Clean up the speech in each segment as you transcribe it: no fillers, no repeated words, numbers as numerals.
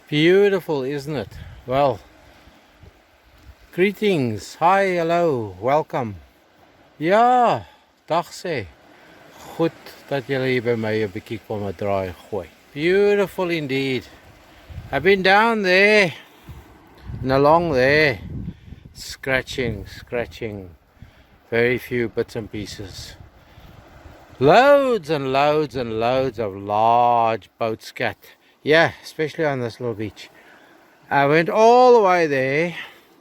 Beautiful, isn't it? Well, greetings. Hi, hello, welcome. Ja, dag sê. Goed dat julle hier by my 'n bietjie kom draai gooi. Beautiful indeed. I've been down there and along there, scratching. Very few bits and pieces. Loads and loads and loads of large boat scat. Yeah, especially on this little beach. I went all the way there,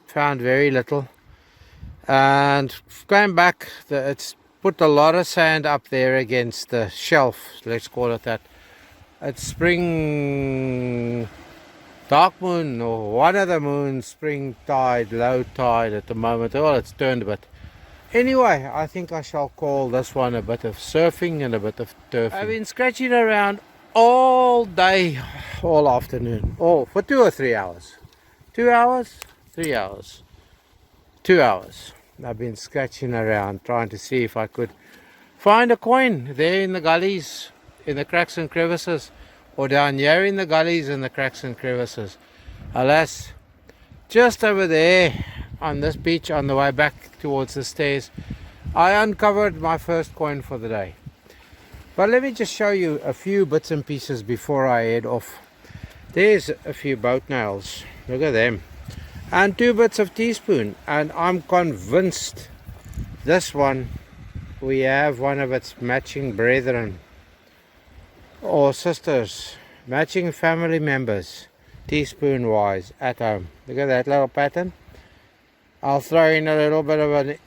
found very little, and came back. It's put a lot of sand up there against the shelf, let's call it that. It's spring dark moon, or one of the moons, spring tide, low tide at the moment. Well, it's turned a bit. Anyway, I think I shall call this one a bit of surfing and a bit of turfing. I've been scratching around all day, all afternoon, for 2 or 3 hours. 2 hours? 3 hours. 2 hours. I've been scratching around trying to see if I could find a coin there in the gullies, in the cracks and crevices, or down here in the gullies and the cracks and crevices. Alas, just over there on this beach on the way back towards the stairs, I uncovered my first coin for the day. But let me just show you a few bits and pieces before I head off. There's a few boat nails, look at them, and 2 bits of teaspoon, and I'm convinced this one, we have one of its matching brethren or sisters, matching family members, teaspoon wise, at home. Look at that little pattern. I'll throw in a little bit of a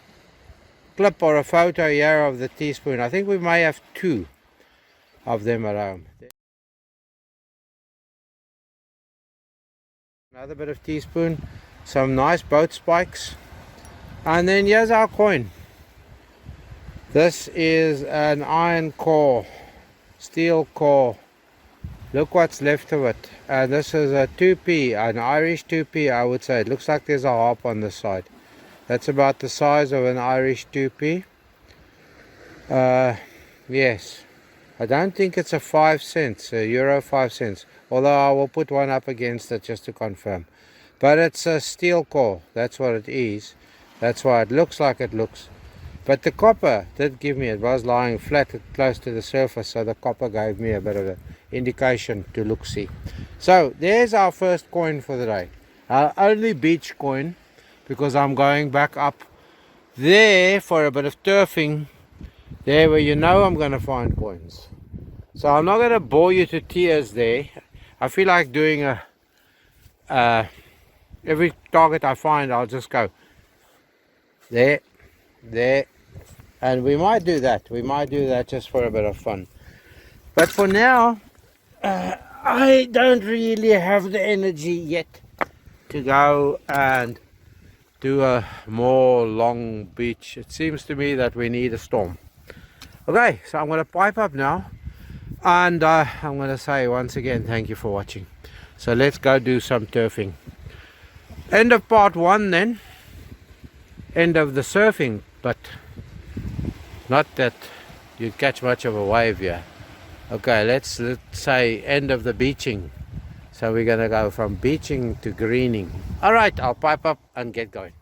clip or a photo here of the teaspoon. I think we may have 2 of them at home. Another bit of teaspoon, some nice boat spikes, and then here's our coin. This is an iron core, steel core. Look what's left of it. And this is a 2p, an Irish 2p, I would say. It looks like there's a harp on the side. That's about the size of an Irish 2p. Yes. I don't think it's a 5 cents, a euro 5 cents. Although I will put one up against it just to confirm. But it's a steel core. That's what it is. That's why it looks like it looks. But the copper did give me, it was lying flat close to the surface, so the copper gave me a bit of an indication to look see. So there's our first coin for the day. Our only beach coin, because I'm going back up there for a bit of turfing, there where you know I'm going to find coins. So I'm not going to bore you to tears there. I feel like doing every target I find, I'll just go there, and we might do that. We might do that just for a bit of fun. But for now, I don't really have the energy yet to go and do a more long beach. It seems to me that we need a storm. Okay, so I'm going to pipe up now, and I'm going to say once again thank you for watching. So let's go do some turfing. End of part 1 then. End of the surfing, but not that you'd catch much of a wave here. Okay, let's say end of the beaching. So we're gonna go from beaching to greening. Alright, I'll pipe up and get going.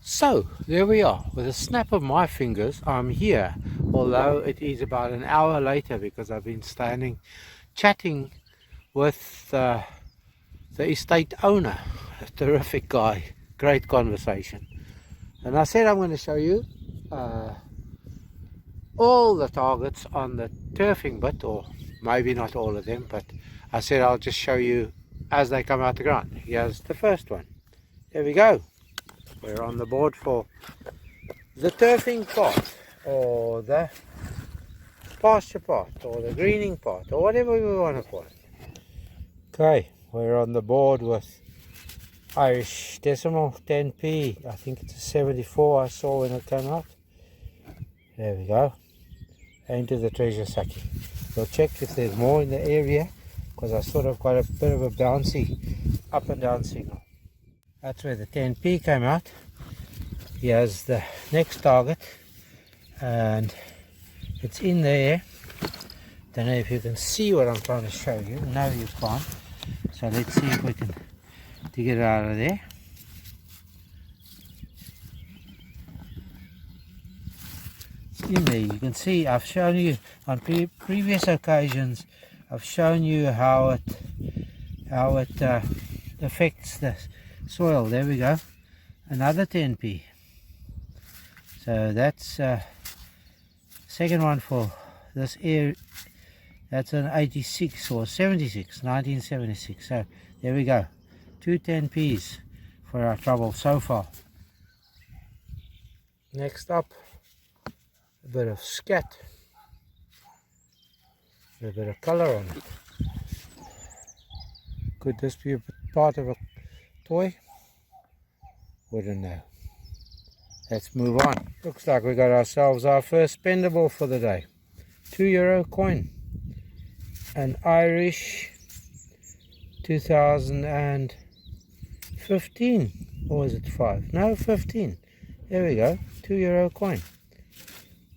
So there we are. With a snap of my fingers I'm here, although it is about an hour later, because I've been standing chatting with the estate owner. A terrific guy, great conversation. And I said I'm going to show you all the targets on the turfing bit, or maybe not all of them, but I said I'll just show you as they come out the ground. Here's the first one. There we go. We're on the board for the turfing part, or the pasture part, or the greening part, or whatever we want to call it. Okay, we're on the board with Irish decimal 10p. I think it's a 74 I saw when it came out. There we go. Into the treasure sacking. We'll check if there's more in the area, because I sort of got a bit of a bouncy up and down signal. That's where the 10p came out. Here's the next target, and it's in there. Don't know if you can see what I'm trying to show you. No, you can't. So let's see if we can dig it out of there. It's in there. You can see I've shown you on previous occasions. I've shown you how it affects the soil. There we go. Another 10p. So that's second one for this area. That's an 86 or 76, 1976. So there we go. 2 10p's for our trouble so far. Next up, a bit of scat. A bit of colour on it. Could this be a part of a toy? Wouldn't know. Let's move on. Looks like we got ourselves our first spendable for the day. €2 coin. An Irish 2015, or was it 5? No, 15. There we go, €2 coin.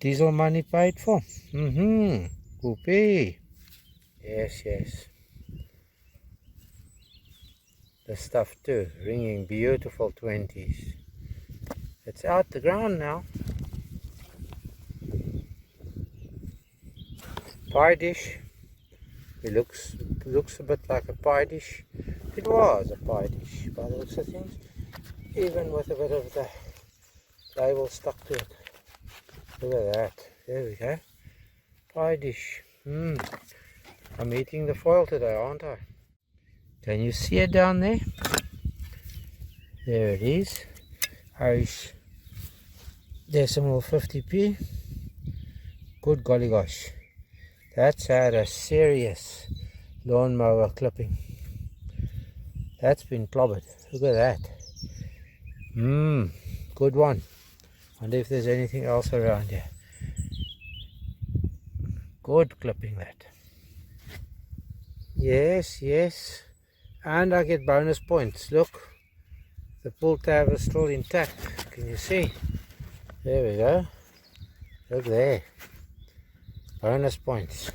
Diesel money paid for. Whoopee. Yes. The stuff too, ringing beautiful 20s. It's out the ground now. Pie dish. It looks a bit like a pie dish. It was a pie dish by the looks of things, even with a bit of the label stuck to it. Look at that. There we go. Pie dish. I'm eating the foil today, aren't I? Can you see it down there? There it is. Irish decimal 50p. Good golly gosh. That's had a serious lawnmower clipping. That's been clobbered. Look at that. Good one. Wonder if there's anything else around here. Good clipping that. Yes. And I get bonus points. Look. The pull tab is still intact. Can you see? There we go. Look there. Bonus points.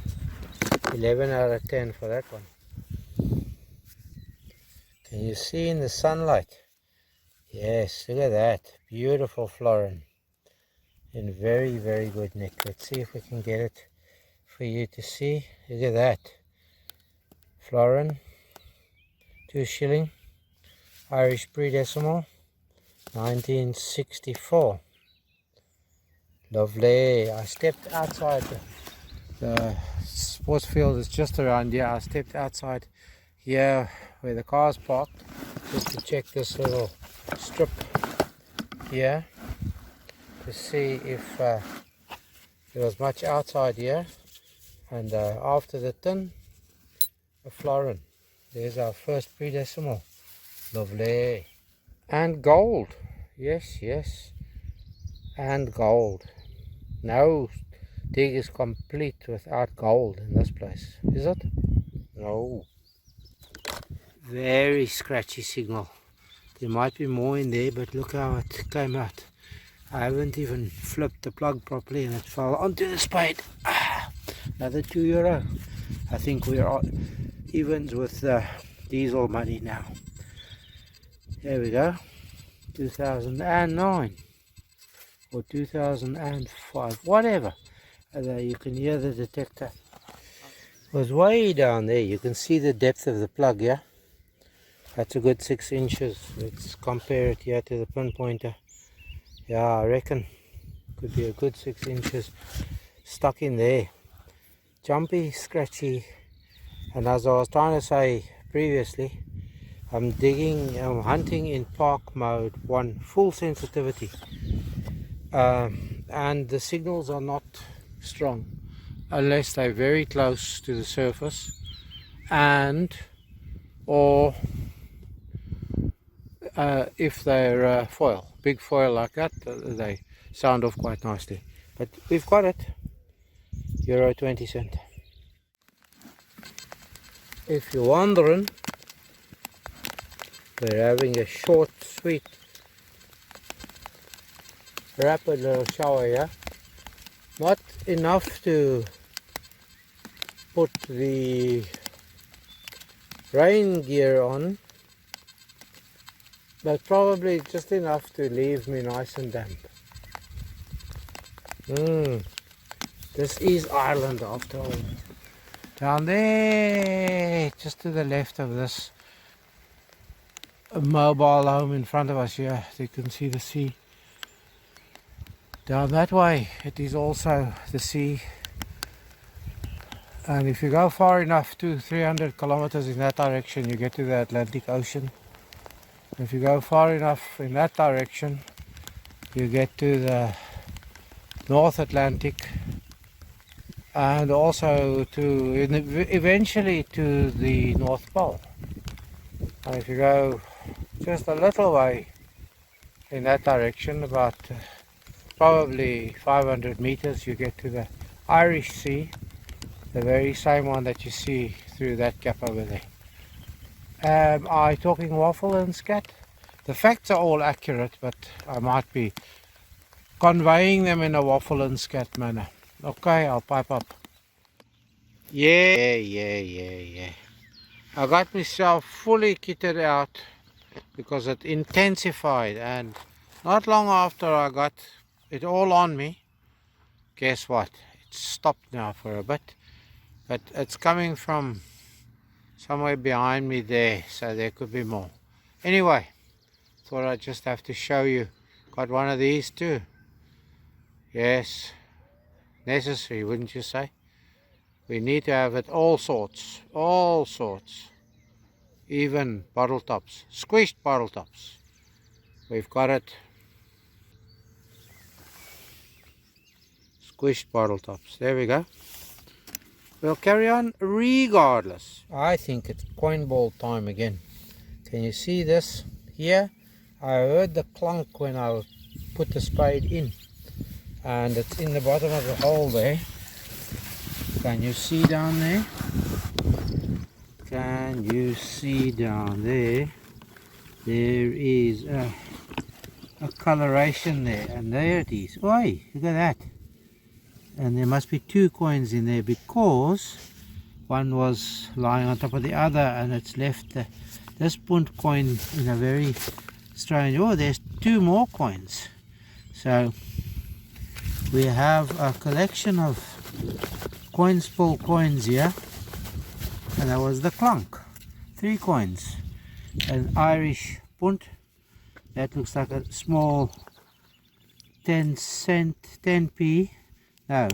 11 out of 10 for that one. Can you see in the sunlight? Yes, look at that. Beautiful florin. In very good nick. Let's see if we can get it for you to see. Look at that. Florin. 2 shilling. Irish pre-decimal. 1964. Lovely. I stepped outside the sports field is just around here. I stepped outside here where the car's parked just to check this little strip here to see if there was much outside here. And after the tin, a florin. There's our first pre-decimal. Lovely. And gold. Yes. And gold. No dig is complete without gold in this place, is it? No. Very scratchy signal. There might be more in there, but look how it came out. I haven't even flipped the plug properly and it fell onto the spade. Another €2. I think we're evens with the diesel money now. There we go. 2009 or 2005, whatever. You can hear the detector. It was way down there. You can see the depth of the plug, yeah? That's a good 6 inches. Let's compare it here to the pinpointer. Yeah, I reckon could be a good 6 inches stuck in there. Jumpy, scratchy, and as I was trying to say previously, I'm hunting in park mode 1, full sensitivity, and the signals are not strong unless they're very close to the surface, and or if they're foil, big foil like that, they sound off quite nicely. But we've got it. Euro 20 cent. If you're wondering, we're having a short, sweet, rapid little shower here. Not enough to put the rain gear on, but probably just enough to leave me nice and damp. This is Ireland after all. Down there, just to the left of this mobile home in front of us here, you can see the sea. Down that way, it is also the sea. And if you go far enough, 200-300 kilometers in that direction, you get to the Atlantic Ocean. If you go far enough in that direction, you get to the North Atlantic, and also eventually to the North Pole. And if you go just a little way in that direction, about probably 500 meters, you get to the Irish Sea, the very same one that you see through that gap over there. Am I talking waffle and scat? The facts are all accurate, but I might be conveying them in a waffle and scat manner. Okay, I'll pipe up. Yeah. I got myself fully kitted out because it intensified, and not long after I got it all on me, guess what? It's stopped now for a bit, but it's coming from somewhere behind me there, so there could be more. Anyway, thought I'd just have to show you. Got one of these too. Yes, necessary, wouldn't you say? We need to have it all sorts, even bottle tops, squished bottle tops. We've got it. Squished bottle tops, there we go. We'll carry on regardless. I think it's coin ball time again. Can you see this here? I heard the clunk when I put the spade in, and it's in the bottom of the hole there. Can you see down there? Can you see down there? There is a coloration there, and there it is. Oi, look at that. And there must be two coins in there because one was lying on top of the other, and it's left this punt coin in a very strange. Oh, there's two more coins. So we have a collection of coin spill coins here, and that was the clunk. 3 coins. An Irish punt that looks like a small 10p. No,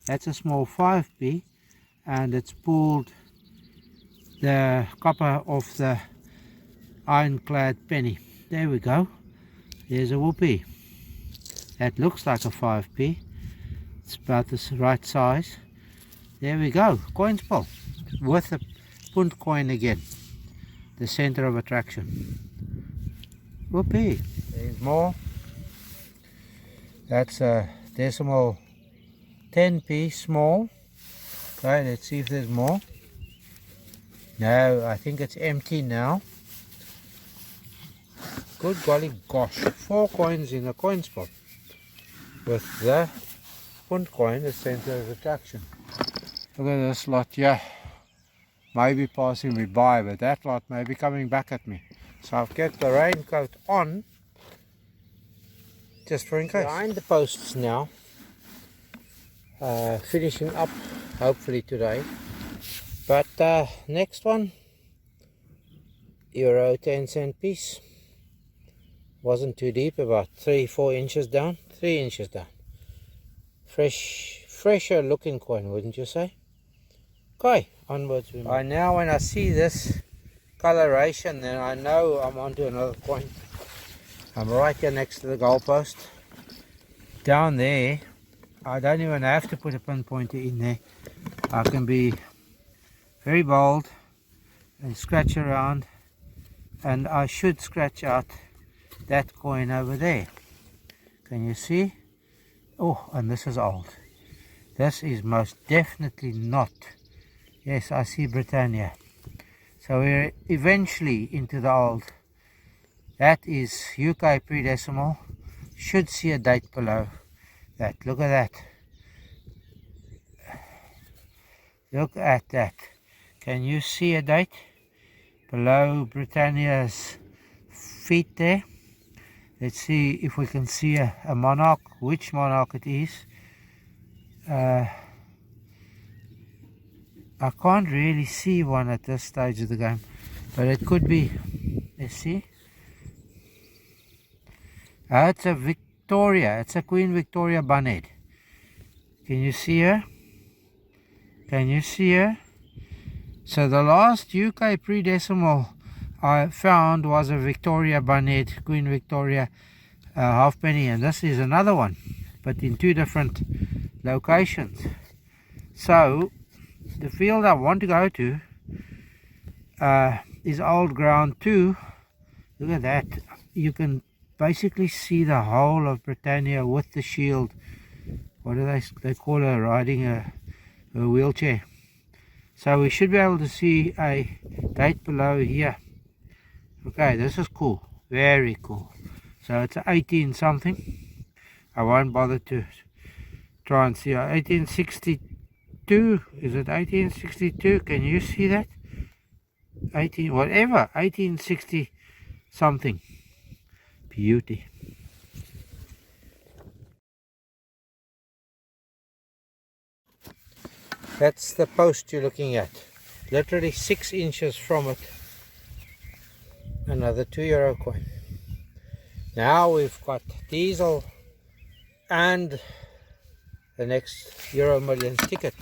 that's a small 5p, and it's pulled the copper off the ironclad penny. There we go. There's a whoopee. That looks like a 5p. It's about the right size. There we go. Coin spill with a punt coin again. The center of attraction. Whoopee. There's more. That's a decimal 10p small. Okay, let's see if there's more. No, I think it's empty now. Good golly gosh, 4 coins in a coin spot with the punt coin, the center of attraction. Look at this lot here. Maybe passing me by, but that lot may be coming back at me. So I've kept the raincoat on just for in case. Behind the posts now. Finishing up hopefully today, but next one, euro 10-cent piece. Wasn't too deep, about 3-4 inches down, 3 inches down. Fresher looking coin, wouldn't you say? Okay, onwards we move. By now when I see this coloration, then I know I'm onto another coin. I'm right here next to the goalpost. Down there, I don't even have to put a pinpointer in there. I can be very bold and scratch around, and I should scratch out that coin over there. Can you see? Oh, and this is old. This is most definitely not. Yes, I see Britannia. So we're eventually into the old. That is UK pre-decimal. Should see a date below that. Look at that. Look at that. Can you see a date? below Britannia's feet there. Let's see if we can see a monarch, which monarch it is. I can't really see one at this stage of the game, but it could be. Let's see. It's a Victoria. It's a Queen Victoria bonnet. Can you see her? Can you see her? So the last UK pre-decimal I found was a Victoria bonnet, Queen Victoria halfpenny, and this is another one, but in two different locations. So the field I want to go to is Old Ground 2. Look at that. You can basically see the whole of Britannia with the shield. What do they call her? Riding a wheelchair. So we should be able to see a date below here. Okay, this is cool. Very cool. So it's 18 something. I won't bother to try and see. 1862. Is it 1862? Can you see that? 1860 something. Beauty. That's the post you're looking at. Literally 6 inches from it. Another €2 coin. Now we've got diesel and the next Euro Millions ticket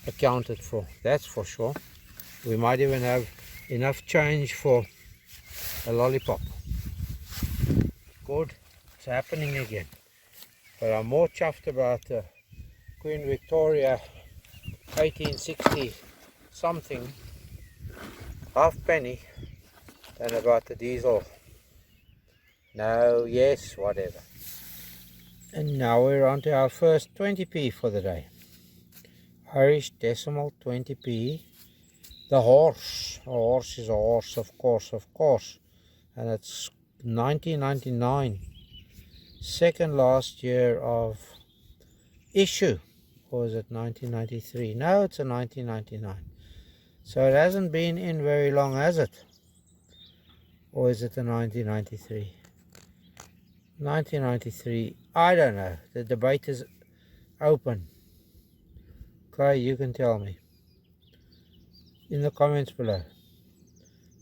accounted for. That's for sure. We might even have enough change for a lollipop. Good. It's happening again. But I'm more chuffed about the Queen Victoria 1860 something halfpenny than about the diesel. No, yes, whatever. And now we're on to our first 20p for the day. Irish decimal 20p. The horse. A horse is a horse, of course. And it's 1999. Second last year of issue. Or is it 1993? No, it's a 1999. So it hasn't been in very long, has it? Or is it a 1993? 1993, I don't know. The debate is open. Okay, you can tell me. In the comments below.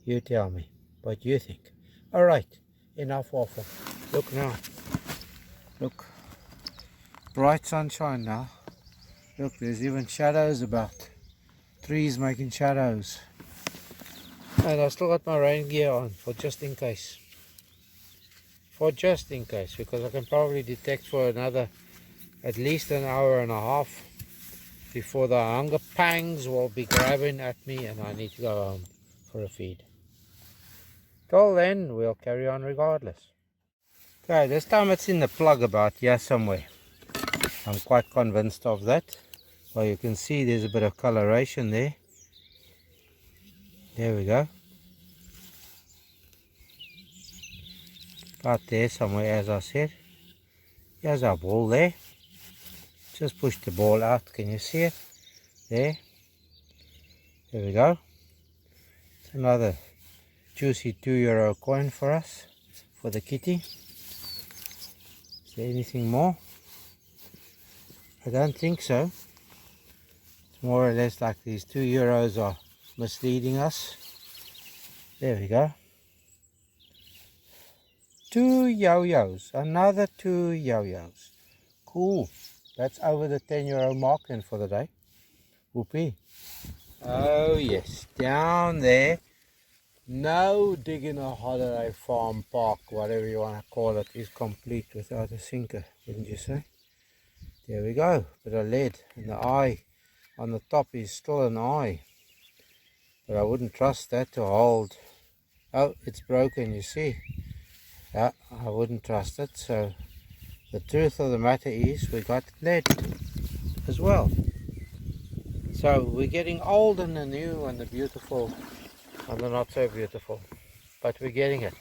You tell me what you think. Alright, enough waffle. Look now. Look. Bright sunshine now. Look, there's even shadows about. Trees making shadows. And I still got my rain gear on for just in case. Because I can probably detect for another at least an hour and a half before the hunger pangs will be grabbing at me and I need to go home for a feed. Till then, we'll carry on regardless. Okay, this time it's in the plug about here somewhere. I'm quite convinced of that. Well, you can see there's a bit of coloration there. There we go. About there somewhere, as I said. Here's our ball there. Just push the ball out. Can you see it? There. There we go. It's another juicy €2 coin for us, for the kitty. Is there anything more? I don't think so. It's more or less like these €2 are misleading us. There we go. 2 yo-yos. Another 2 yo-yos. Cool. That's over the €10 mark then for the day. Whoopee. Oh yes. Down there. No digging a holiday farm park, whatever you want to call it, is complete without a sinker, wouldn't you say? There we go. Bit of lead. And the eye on the top is still an eye. But I wouldn't trust that to hold. Oh, it's broken, you see. Yeah, I wouldn't trust it. So the truth of the matter is we got lead as well. So we're getting old and the new and the beautiful and the not so beautiful. But we're getting it.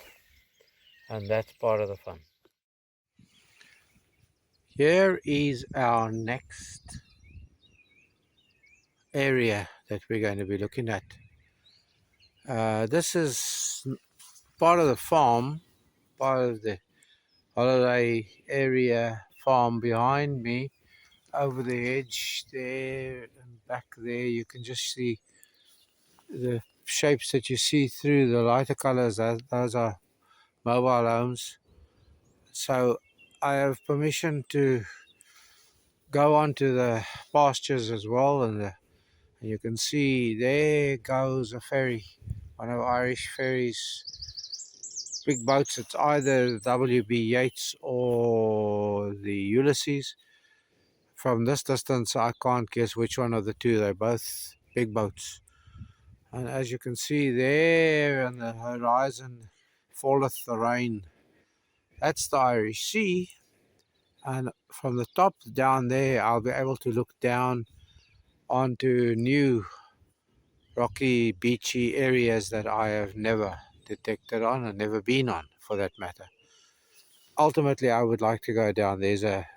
And that's part of the fun. Here is our next area that we're going to be looking at. This is part of the farm, part of the holiday area farm behind me. Over the edge there and back there, you can just see the shapes that you see through the lighter colors. Those are mobile homes. So I have permission to go onto the pastures as well, and you can see there goes a ferry, one of Irish ferries, big boats. It's either the W.B. Yeats or the Ulysses. From this distance I can't guess which one of the two. They're both big boats. And as you can see there on the horizon, falleth the rain. That's the Irish Sea. And from the top down there, I'll be able to look down onto new rocky, beachy areas that I have never detected on and never been on, for that matter. Ultimately, I would like to go down. There's a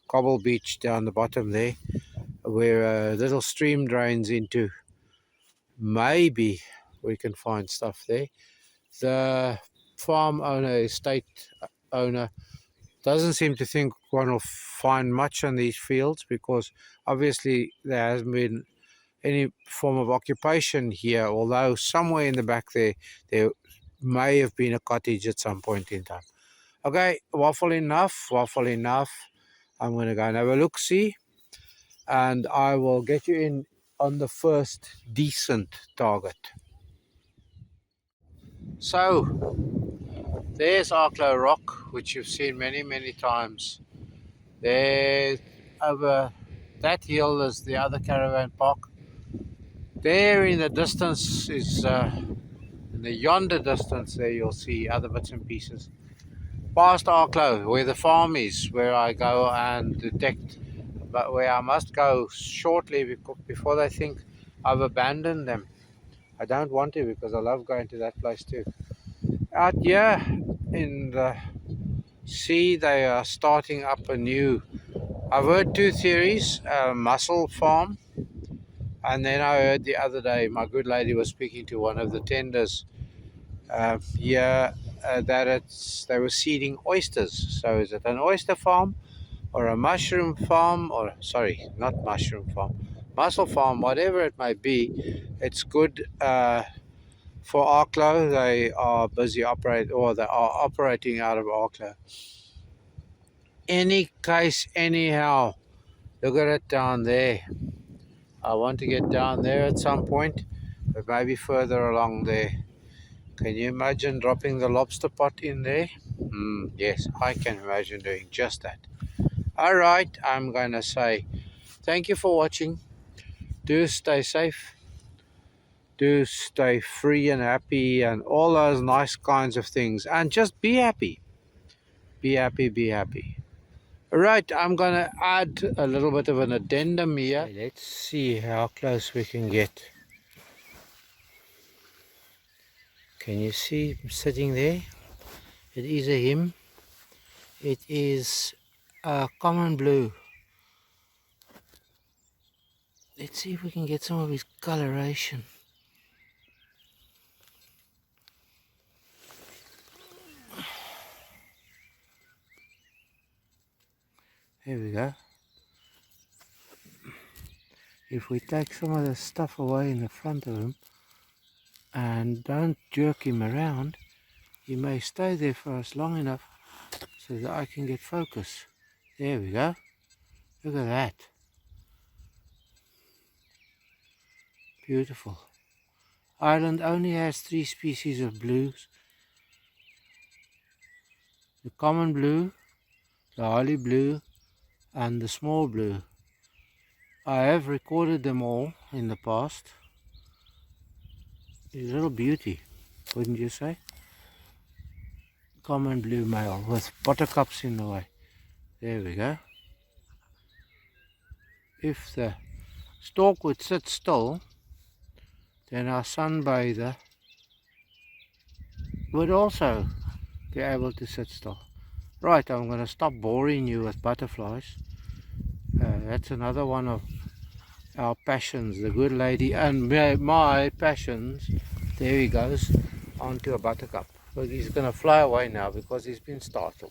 cobble beach down the bottom there, where a little stream drains into. Maybe we can find stuff there. The farm owner, estate owner, doesn't seem to think one will find much on these fields, because obviously there hasn't been any form of occupation here, although somewhere in the back there may have been a cottage at some point in time. Okay, waffle enough. I'm going to go and have a look-see, and I will get you in on the first decent target. So there's Arklow Rock, which you've seen many times. There, over that hill, is the other caravan park. There in the distance is, in the yonder distance there, you'll see other bits and pieces. Past Arklow, where the farm is, where I go and detect, but where I must go shortly before they think I've abandoned them. I don't want to, because I love going to that place too. Out here in the sea, they are starting up a new, I've heard two theories, a mussel farm, and then I heard the other day, my good lady was speaking to one of the tenders here, that they were seeding oysters. So is it an oyster farm or a mushroom farm, or sorry, not mushroom farm, mussel farm, whatever it might be? It's good for Arklow. They are busy they are operating out of Arklow. Any case, anyhow, look at it down there. I want to get down there at some point, but maybe further along there. Can you imagine dropping the lobster pot in there? Yes, I can imagine doing just that. All right, I'm going to say thank you for watching. Do stay safe. Do stay free and happy and all those nice kinds of things. And just be happy. Be happy, be happy. All right, I'm going to add a little bit of an addendum here. Okay, let's see how close we can get. Can you see him sitting there? It is a him. It is a common blue. Let's see if we can get some of his coloration. There we go. If we take some of the stuff away in the front of him and don't jerk him around, he may stay there for us long enough so that I can get focus. There we go. Look at that. Beautiful. Ireland only has 3 species of blues. The common blue, the holly blue, and the small blue. I have recorded them all in the past. He's a little beauty, wouldn't you say? Common blue male with buttercups in the way. There we go. If the stork would sit still, then our sunbather would also be able to sit still. Right, I'm going to stop boring you with butterflies. That's another one of our passions, the good lady, and my passions, There he goes onto a buttercup. But he's going to fly away now because he's been startled.